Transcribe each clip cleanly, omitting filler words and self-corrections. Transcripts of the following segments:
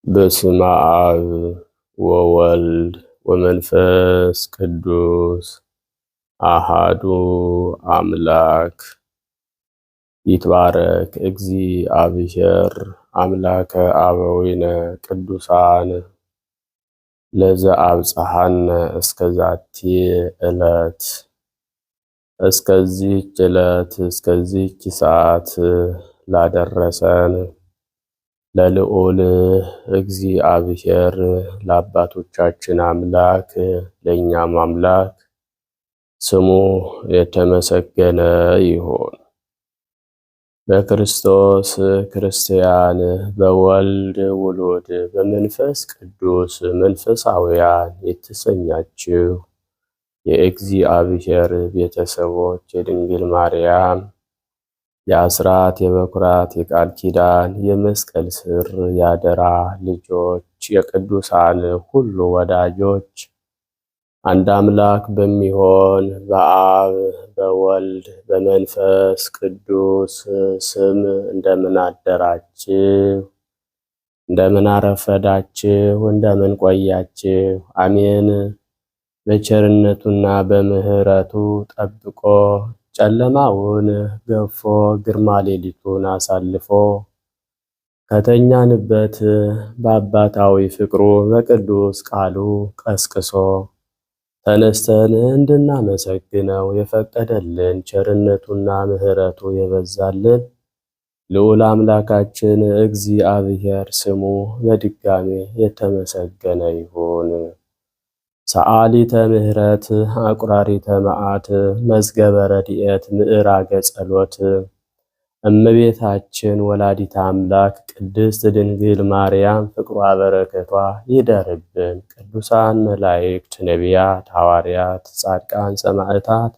በስመ አብ ወወልድ ወመንፈስ ቅዱስ አሃዱ አምላክ። ይትባረክ እግዚአብሔር አምላከ አበዊነ ቅዱሳን ለዘአብጽሐነ እስከዛቲ ዕለት። እስከዚህች ዕለት እስከዚህች ሰዓት ላደረሰን ለልዑል እግዚአብሔር ለአባቶቻችን አምላክ ለእኛም አምላክ ስሙ የተመሰገነ ይሁን። በክርስቶስ ክርስቲያን፣ በወልድ ውሉድ፣ በመንፈስ ቅዱስ መንፈሳውያን የተሰኛችሁ የእግዚአብሔር ቤተሰቦች የድንግል ማርያም የአስራት የበኩራት የቃል ኪዳን የመስቀል ስር ያደራ ልጆች የቅዱሳን ሁሉ ወዳጆች አንድ አምላክ በሚሆን በአብ በወልድ በመንፈስ ቅዱስ ስም እንደምን አደራችሁ? እንደምን አረፈዳችሁ? እንደምን ቆያችሁ? አሜን። በቸርነቱና በምሕረቱ ጠብቆ ጨለማውን ገፎ ግርማ ሌሊቱን አሳልፎ ከተኛንበት በአባታዊ ፍቅሩ በቅዱስ ቃሉ ቀስቅሶ ተነስተን እንድናመሰግነው የፈቀደልን ቸርነቱና ምሕረቱ የበዛልን ልዑል አምላካችን እግዚአብሔር ስሙ በድጋሜ የተመሰገነ ይሁን። ሰዓሊተ ምሕረት አቁራሪተ መዓት መዝገበ ረድኤት ምዕራገ ጸሎት እመቤታችን ወላዲተ አምላክ ቅድስት ድንግል ማርያም ፍቅሯ በረከቷ ይደርብን። ቅዱሳን መላእክት፣ ነቢያት፣ ሐዋርያት፣ ጻድቃን፣ ሰማዕታት፣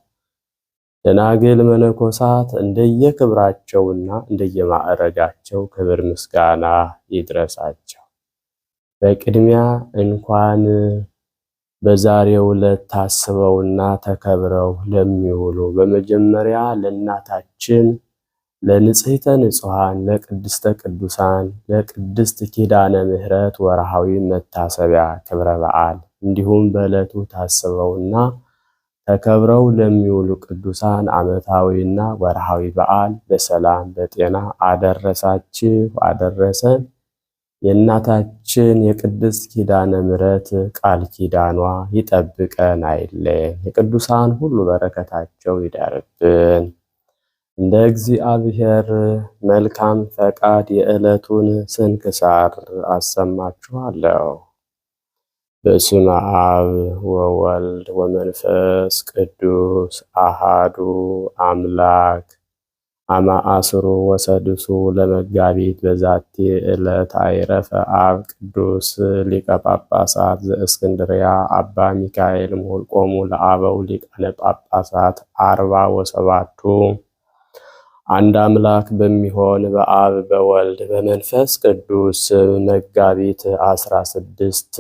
ደናግል፣ መነኮሳት እንደየክብራቸውና እንደየማዕረጋቸው ክብር ምስጋና ይድረሳቸው። በቅድሚያ እንኳን በዛሬው ዕለት ታስበውና ተከብረው ለሚውሉ በመጀመሪያ ለእናታችን ለንጽሕተ ንጹሐን ለቅድስተ ቅዱሳን ለቅድስት ኪዳነ ምሕረት ወርሃዊ መታሰቢያ ክብረ በዓል እንዲሁም በዕለቱ ታስበውና ተከብረው ለሚውሉ ቅዱሳን ዓመታዊና ወርሃዊ በዓል በሰላም በጤና አደረሳችሁ አደረሰን። የእናታችን የቅድስት ኪዳነ ምሕረት ቃል ኪዳኗ ይጠብቀን አይለየን። የቅዱሳን ሁሉ በረከታቸው ይደርብን። እንደ እግዚአብሔር መልካም ፈቃድ የዕለቱን ስንክሳር አሰማችኋለሁ። በስመ አብ ወወልድ ወመንፈስ ቅዱስ አሃዱ አምላክ አማአስሩ ወሰድሱ ለመጋቢት በዛቲ ዕለት አይረፈ አብ ቅዱስ ሊቀ ጳጳሳት ዘእስክንድርያ አባ ሚካኤል ሞልቆሙ ለአበው ሊቃነ ጳጳሳት 47ቱ። አንድ አምላክ በሚሆን በአብ በወልድ በመንፈስ ቅዱስ መጋቢት 16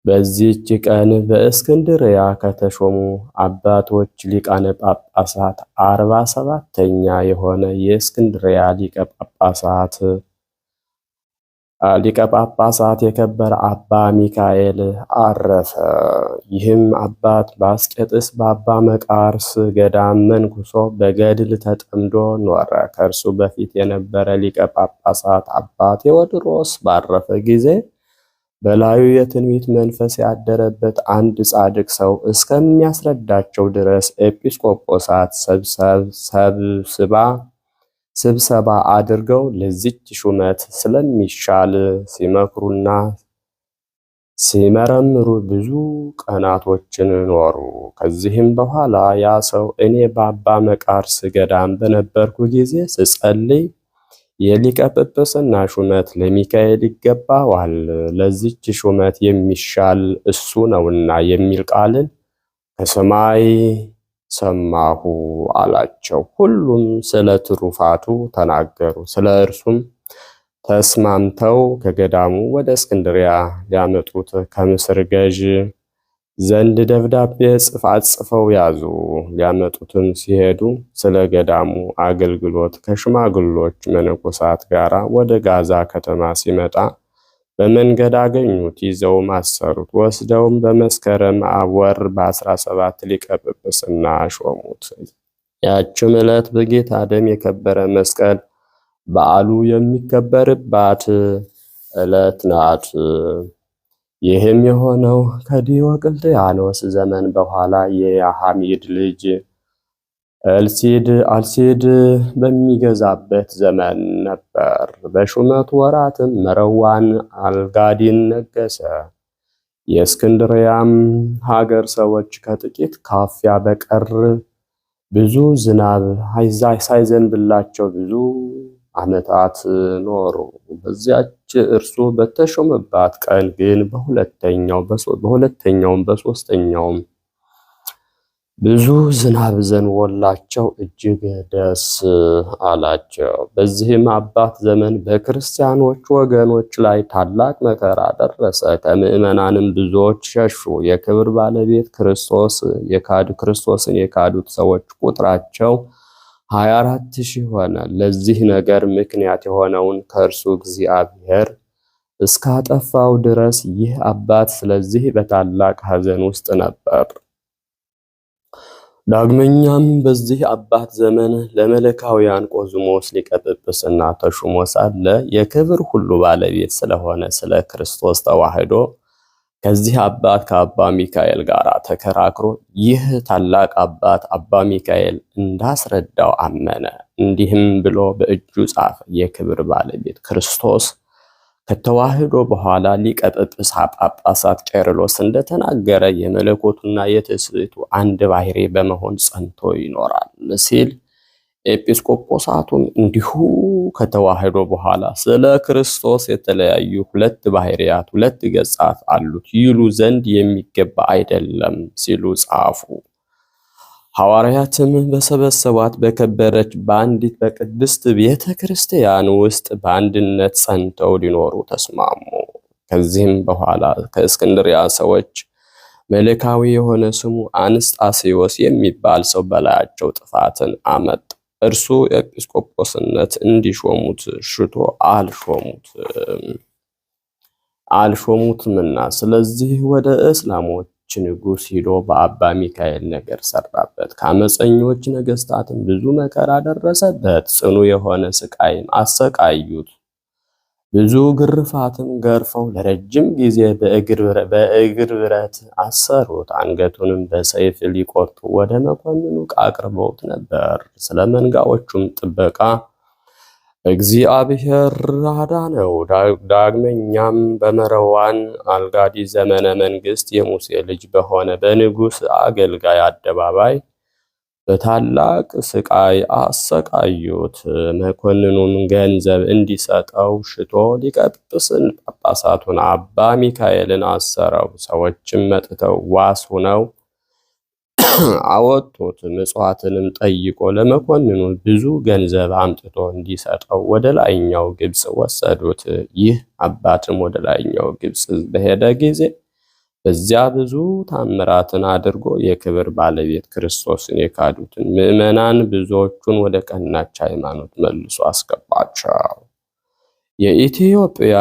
በዚህች ቀን በእስክንድርያ ከተሾሙ አባቶች ሊቃነ ጳጳሳት 47ኛ የሆነ የእስክንድርያ ሊቀ ጳጳሳት የከበረ አባ ሚካኤል አረፈ። ይህም አባት በአስቄጥስ በአባ መቃርስ ገዳም መንኩሶ በገድል ተጠምዶ ኖረ። ከእርሱ በፊት የነበረ ሊቀ ጳጳሳት አባ ቴዎድሮስ ባረፈ ጊዜ በላዩ የትንቢት መንፈስ ያደረበት አንድ ጻድቅ ሰው እስከሚያስረዳቸው ድረስ ኤጲስቆጶሳት ስብሰባ አድርገው ለዚች ሹመት ስለሚሻል ሲመክሩና ሲመረምሩ ብዙ ቀናቶችን ኖሩ። ከዚህም በኋላ ያ ሰው እኔ በአባ መቃርስ ገዳም በነበርኩ ጊዜ ስጸልይ የሊቀ ጵጵስና ሹመት ለሚካኤል ይገባዋል፣ ለዚች ሹመት የሚሻል እሱ ነውና የሚል ቃልን ከሰማይ ሰማሁ አላቸው። ሁሉም ስለ ትሩፋቱ ተናገሩ። ስለ እርሱም ተስማምተው ከገዳሙ ወደ እስክንድርያ ሊያመጡት ከምስር ገዥ ዘንድ ደብዳቤ ጽፈው ያዙ። ሊያመጡትም ሲሄዱ ስለ ገዳሙ አገልግሎት ከሽማግሎች መነኮሳት ጋር ወደ ጋዛ ከተማ ሲመጣ በመንገድ አገኙት፣ ይዘውም አሰሩት። ወስደውም በመስከረም ወር በ17 ሊቀ ጵጵስና ሾሙት። ያችም ዕለት በጌታ ደም የከበረ መስቀል በዓሉ የሚከበርባት ዕለት ናት። ይህም የሆነው ከዲዮቅልጥያኖስ ዘመን በኋላ የሐሚድ ልጅ አልሲድ በሚገዛበት ዘመን ነበር። በሹመቱ ወራትም መረዋን አልጋዲን ነገሰ። የእስክንድርያም ሀገር ሰዎች ከጥቂት ካፊያ በቀር ብዙ ዝናብ ሳይዘንብላቸው ብዙ ዓመታት ኖሩ። በዚያች እርሱ በተሾመባት ቀን ግን በሁለተኛውም በሦስተኛውም ብዙ ዝናብ ዘንቦላቸው እጅግ ደስ አላቸው። በዚህም አባት ዘመን በክርስቲያኖች ወገኖች ላይ ታላቅ መከራ ደረሰ። ከምዕመናንም ብዙዎች ሸሹ። የክብር ባለቤት ክርስቶስን የካዱት ሰዎች ቁጥራቸው 24,000 ሆነ። ለዚህ ነገር ምክንያት የሆነውን ከእርሱ እግዚአብሔር እስካጠፋው ድረስ ይህ አባት ስለዚህ በታላቅ ሐዘን ውስጥ ነበር። ዳግመኛም በዚህ አባት ዘመን ለመለካውያን ቆዝሞስ ሊቀ ጵጵስና ተሹሞ ሳለ የክብር ሁሉ ባለቤት ስለሆነ ስለ ክርስቶስ ተዋህዶ ከዚህ አባት ከአባ ሚካኤል ጋር ተከራክሮ ይህ ታላቅ አባት አባ ሚካኤል እንዳስረዳው አመነ። እንዲህም ብሎ በእጁ ጻፈ። የክብር ባለቤት ክርስቶስ ከተዋህዶ በኋላ ሊቀ ጳጳሳት ቄርሎስ እንደተናገረ የመለኮቱና የትስብእቱ አንድ ባህሪ በመሆን ጸንቶ ይኖራል ሲል፣ ኤጲስቆጶሳቱም እንዲሁ ከተዋህዶ በኋላ ስለ ክርስቶስ የተለያዩ ሁለት ባህሪያት ሁለት ገጻት አሉት ይሉ ዘንድ የሚገባ አይደለም ሲሉ ጻፉ። ሐዋርያትም በሰበሰቧት በከበረች በአንዲት በቅድስት ቤተ ክርስቲያን ውስጥ በአንድነት ጸንተው ሊኖሩ ተስማሙ። ከዚህም በኋላ ከእስክንድርያ ሰዎች መለካዊ የሆነ ስሙ አንስጣሴዎስ የሚባል ሰው በላያቸው ጥፋትን አመጣ። እርሱ ኤጲስቆጶስነት እንዲሾሙት ሽቶ አልሾሙትምና፣ ስለዚህ ወደ እስላሞች ንጉሥ ሂዶ በአባ ሚካኤል ነገር ሰራበት። ከአመፀኞች ነገስታትም ብዙ መከራ ደረሰበት። ጽኑ የሆነ ስቃይም አሰቃዩት። ብዙ ግርፋትም ገርፈው ለረጅም ጊዜ በእግር ብረት አሰሩት። አንገቱንም በሰይፍ ሊቆርጡ ወደ መኮንኑ አቅርበውት ነበር። ስለ መንጋዎቹም ጥበቃ እግዚአብሔር አዳነው። ዳግመኛም በመረዋን አልጋዲ ዘመነ መንግስት የሙሴ ልጅ በሆነ በንጉሥ አገልጋይ አደባባይ በታላቅ ስቃይ አሰቃዩት። መኮንኑም ገንዘብ እንዲሰጠው ሽቶ ሊቀ ጳጳሳቱን አባ ሚካኤልን አሰረው። ሰዎችም መጥተው ዋስ ሆነው አወጡት። ምጽዋትንም ጠይቆ ለመኮንኑ ብዙ ገንዘብ አምጥቶ እንዲሰጠው ወደ ላይኛው ግብጽ ወሰዱት። ይህ አባትም ወደ ላይኛው ግብጽ በሄደ ጊዜ በዚያ ብዙ ታምራትን አድርጎ የክብር ባለቤት ክርስቶስን የካዱትን ምዕመናን ብዙዎቹን ወደ ቀናች ሃይማኖት መልሶ አስገባቸው። የኢትዮጵያ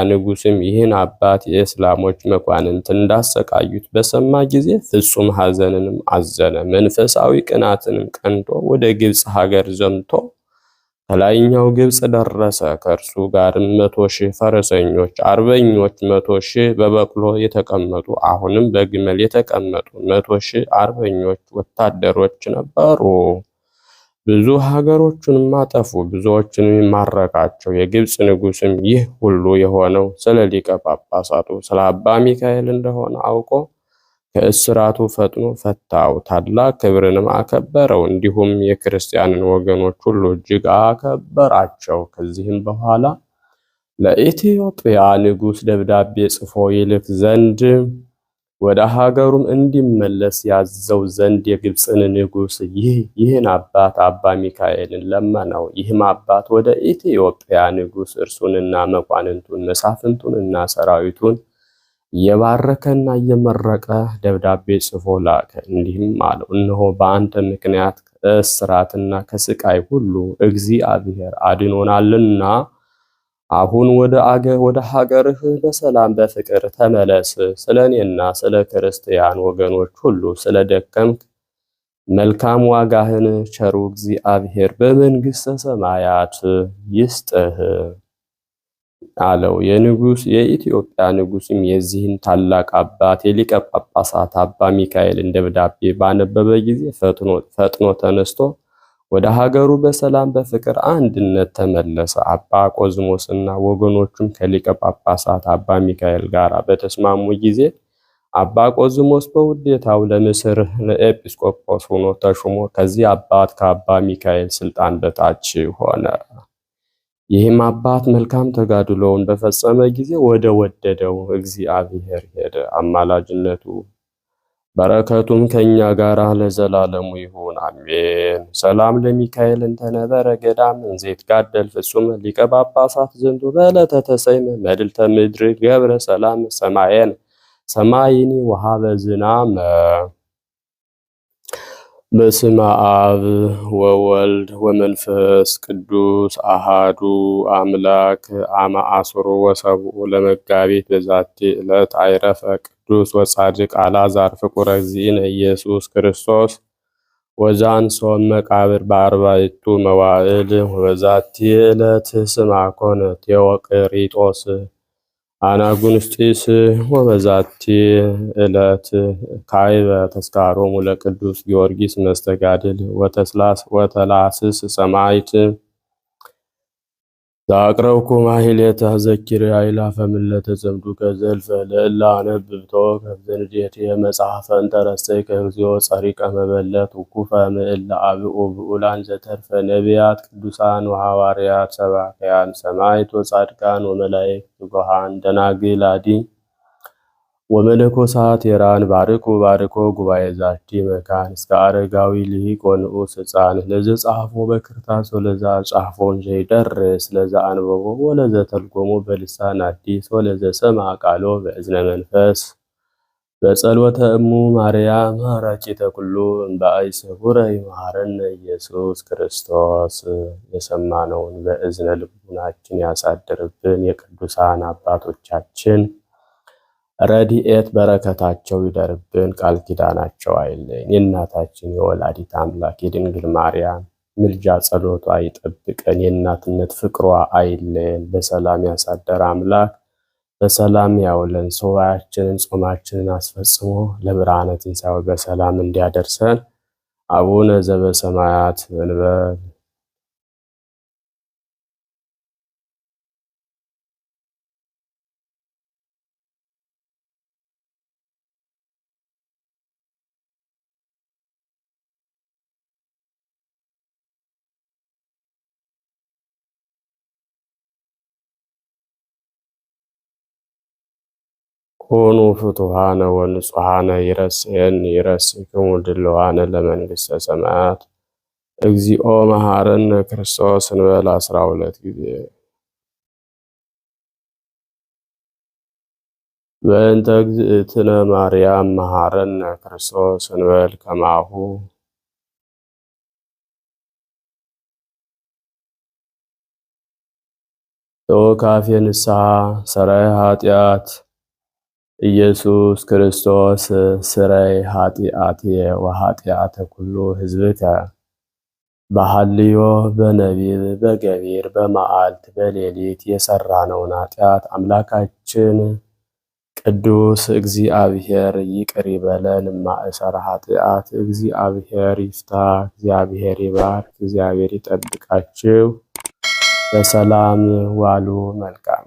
ንጉሥም ይህን አባት የእስላሞች መኳንንት እንዳሰቃዩት በሰማ ጊዜ ፍጹም ሐዘንንም አዘነ። መንፈሳዊ ቅናትንም ቀንቶ ወደ ግብጽ ሀገር ዘምቶ ከላይኛው ግብጽ ደረሰ። ከእርሱ ጋርም 100,000 ፈረሰኞች፣ አርበኞች 100,000 በበቅሎ የተቀመጡ አሁንም በግመል የተቀመጡ 100,000 አርበኞች ወታደሮች ነበሩ። ብዙ ሀገሮቹንም አጠፉ፣ ብዙዎችንም ማረካቸው። የግብጽ ንጉሥም ይህ ሁሉ የሆነው ስለ ሊቀ ጳጳሳቱ ስለ አባ ሚካኤል እንደሆነ አውቆ ከእስራቱ ፈጥኖ ፈታው፣ ታላቅ ክብርንም አከበረው። እንዲሁም የክርስቲያንን ወገኖች ሁሉ እጅግ አከበራቸው። ከዚህም በኋላ ለኢትዮጵያ ንጉሥ ደብዳቤ ጽፎ ይልክ ዘንድ ወደ ሀገሩም እንዲመለስ ያዘው ዘንድ የግብፅን ንጉሥ ይህን አባት አባ ሚካኤልን ለመነው። ይህም አባት ወደ ኢትዮጵያ ንጉሥ እርሱንና መኳንንቱን መሳፍንቱንና ሰራዊቱን እየባረከና እየመረቀ ደብዳቤ ጽፎ ላከ። እንዲህም አለው፣ እነሆ በአንተ ምክንያት ከእስራትና ከስቃይ ሁሉ እግዚአብሔር አድኖናልና አሁን ወደ ሀገርህ በሰላም በፍቅር ተመለስ። ስለ እኔና ስለ ክርስቲያን ወገኖች ሁሉ ስለ ደከምክ መልካም ዋጋህን ቸሩ እግዚአብሔር በመንግሥተ ሰማያት ይስጥህ አለው። የኢትዮጵያ ንጉሥም የዚህን ታላቅ አባት የሊቀ ጳጳሳት አባ ሚካኤልን ደብዳቤ ባነበበ ጊዜ ፈጥኖ ተነስቶ ወደ ሀገሩ በሰላም በፍቅር አንድነት ተመለሰ። አባ ቆዝሞስና ወገኖቹም ከሊቀ ጳጳሳት አባ ሚካኤል ጋር በተስማሙ ጊዜ አባ ቆዝሞስ በውዴታው ለምስር ኤጲስቆጶስ ሆኖ ተሹሞ ከዚህ አባት ከአባ ሚካኤል ስልጣን በታች ሆነ። ይህም አባት መልካም ተጋድሎውን በፈጸመ ጊዜ ወደ ወደደው እግዚአብሔር ሄደ። አማላጅነቱ በረከቱም ከኛ ጋር ለዘላለሙ ይሁን አሜን። ሰላም ለሚካኤል እንተነበረ ገዳም እንዘይት ጋደል ፍጹም ሊቀ ጳጳሳት ዘንዱ በዕለተ ተሰይመ መልዕልተ ምድር ገብረ ሰላም ሰማይኒ ወሃበ ዝናመ። በስመ አብ ወወልድ ወመንፈስ ቅዱስ አሃዱ አምላክ አመ ዐሥሩ ወሰብዑ ለመጋቢት በዛቲ ዕለት አይረፈ ቅዱስ ወጻድቅ አልዓዛር ፍቁረ እግዚእነ ኢየሱስ ክርስቶስ ወዛንሶም መቃብር በአርባዕቱ መዋዕል። ወበዛቲ ዕለት ስማ ኮነ ቴዎቅሪጦስ አናጉንስጢስ። ወበዛቲ ዕለት ካዕበ ተስካሮሙ ለቅዱስ ጊዮርጊስ መስተጋድል ወተላስስ ሰማዕት። ዘአቅረብኩ ማሕሌተ ዘኪርየ አእላፈ ምለተ ጸምዱከ ዘልፈ ለእለ አነብብቶ ከዘንዴቴ መጽሐፈ እንተረሰይከ እግዚኦ ጸሪቀ መበለት ውኩፈ ምእለ አብኡ ብኡላን ዘተርፈ ነቢያት ቅዱሳን ወሐዋርያት ሰባክያን ሰማዕት ወጻድቃን ወመላእክት ትጉሃን ደናግል አዲ ወመነኮሳት የራን ባርኮ ጉባኤ ዛቲ መካን እስከ አረጋዊ ልሂቅ ወንዑስ ሕፃን ለዘ ጻሕፎ በክርታስ ወለዘ ጻሕፎን ዘይደርስ ለዘ አንበቦ ወለዘ ተርጎሞ በልሳን አዲስ ወለዘ ሰምዐ ቃሎ በእዝነ መንፈስ በጸሎተ እሙ ማርያም ሐራቂተ ኩሉ እምበአይ ስቡረ ይመሐረነ ኢየሱስ ክርስቶስ። የሰማነውን በእዝነ ልቡናችን ያሳድርብን። የቅዱሳን አባቶቻችን ረድኤት በረከታቸው ይደርብን። ቃል ኪዳናቸው አይለየን። የእናታችን የወላዲት አምላክ የድንግል ማርያም ምልጃ ጸሎቷ ይጠብቀን። የእናትነት ፍቅሯ አይለየን። በሰላም ያሳደረ አምላክ በሰላም ያውለን። ሱባዔያችንን ጾማችንን አስፈጽሞ ለብርሃነ ትንሣኤው በሰላም እንዲያደርሰን አቡነ ዘበሰማያት እንበል። ኮኑ ፍቱሃነ ወንጹሃነ ይረስክሙ ድልዋነ ለመንግሥተ ሰማያት። እግዚኦ መሐረነ ክርስቶስ እንበል 12 ጊዜ። በእንተ እግዝእትነ ማርያም መሐረነ ክርስቶስ እንበል ከማሁ። ተወካፌ ንስሐ ሰራይ ኃጢአት ኢየሱስ ክርስቶስ ስረይ ኃጢአትየ ወኃጢአተ ኩሉ ሕዝብከ በሐልዮ በነቢብ በገቢር በመዓልት በሌሊት የሰራነውን ኃጢአት አምላካችን ቅዱስ እግዚአብሔር ይቅር ይበለን። ማእሰረ ኃጢአት እግዚአብሔር ይፍታ። እግዚአብሔር ይባርክ። እግዚአብሔር ይጠብቃችሁ። በሰላም ዋሉ። መልካም